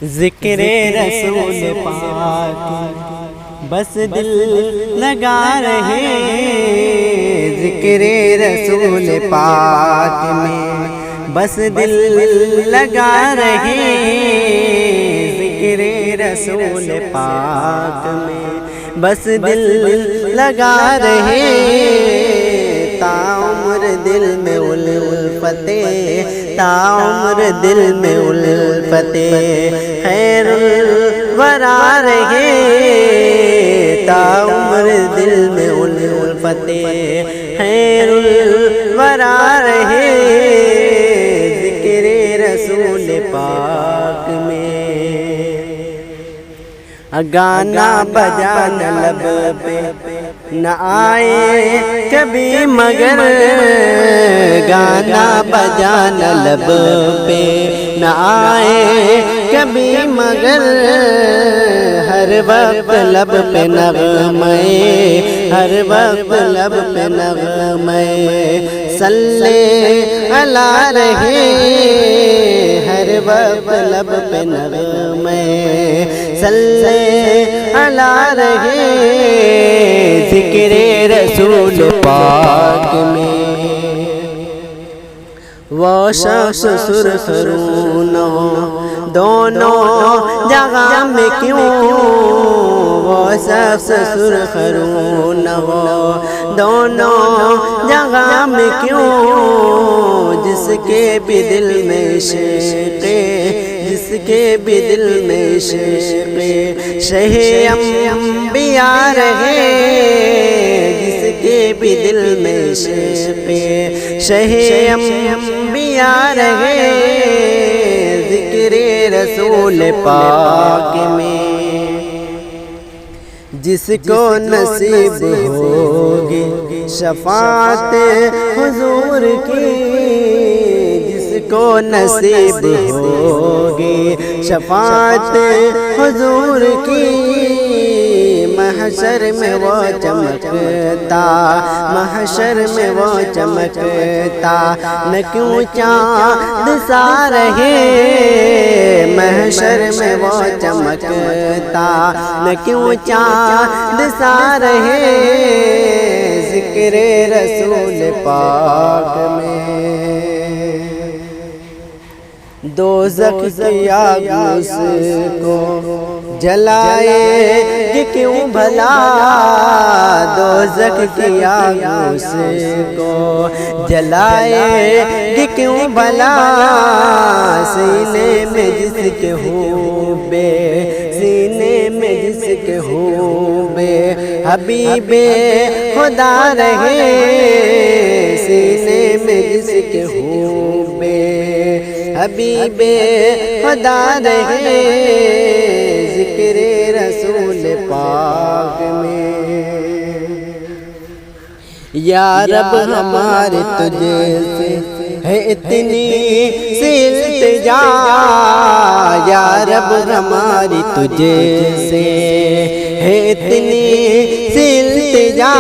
ذکر رسول پاک بس دل لگا رہے، ذکر رسول پاک میں بس دل لگا رہے، ذکر رسول پاک میں بس دل لگا رہے، تا عمر دل میں الفت، تا عمر دل میں الفت خیر الورا رہے، تا عمر دل میں الفت خیر الورا رہے، ذکر رسول پاک میں گانا بجانا لب پہ نہ آئے کبھی مگر، گانا بجانا لب پہ نہ آئے کبھی مگر، ہر وقت لب پہ نغمے، ہر وقت لب پہ نغمے صلی علی رہے، ہر وقت لب پہ نغمے صلی علی رہے، ذکر رسول پاک میں وہ شخص سرخ رون ہو دونوں جگہ میں کیوں، وہ شخص سرخ رون ہو دونوں جگہ میں کیوں، جس کے بھی دل میں عشق، جس کے بھی دل میں عشق شہ انبیاء رہے، جس کے بھی دل میں عشق شہ انبیاء رہے، ذکر رسول پاک میں جس کو نصیب ہوگی شفاعت حضور کی، جس کو نصیب ہوگی شفاعت حضور کی، محشر میں وہ چمکتا، محشر میں وہ چمکتا نہ کیوں چاند سا رہے، محشر میں وہ چمکتا نہ کیوں چاند سا رہے، ذکر رسول پاک میں دوزخ کی آگ اس کو جلائے گی کیوں بھلا، دوزخ کی آگ اس کو جلائے گی کیوں بھلا، سینے میں جس کے حبے، سینے میں جس کے حبے حبیب خدا رہے، سینے میں جس کے حبے حبیب خدا رہے، ذکر رسول پاک میں یا رب ہمارے تجھے سے ہے اتنی سی التجا، یا رب ہماری تجھے سے ہے اتنی سی التجا،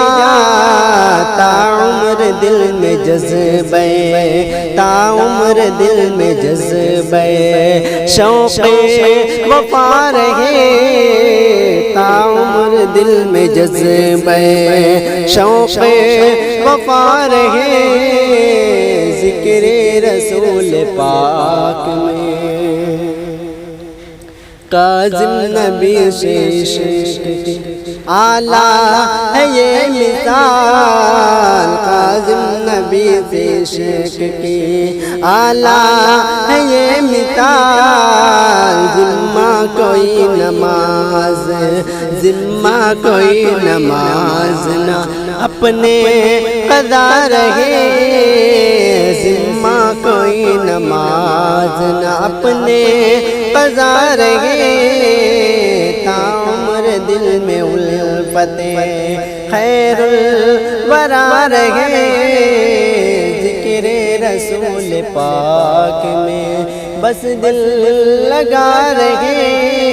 تا عمر دل میں جذبے، تا عمر دل میں جذبے شوق وفا رہے، تا عمر دل میں جذبے شوق وفا رہے، ذکر رسول پاک میں کاظم نبی سے عشق اعلیٰ ہے یہ مثال، کاظم نبی سے عشق کی اعلیٰ ہے یہ مثال، ذمہ کوئی نماز، ذمہ کوئی نماز نہ اپنے قضا رہے، ذمہ کوئی نماز نہ اپنے قضا رہے، تا عمر دل میں الفت خیر الورا رہے، ذکر رسول پاک میں بس دل لگا رہے،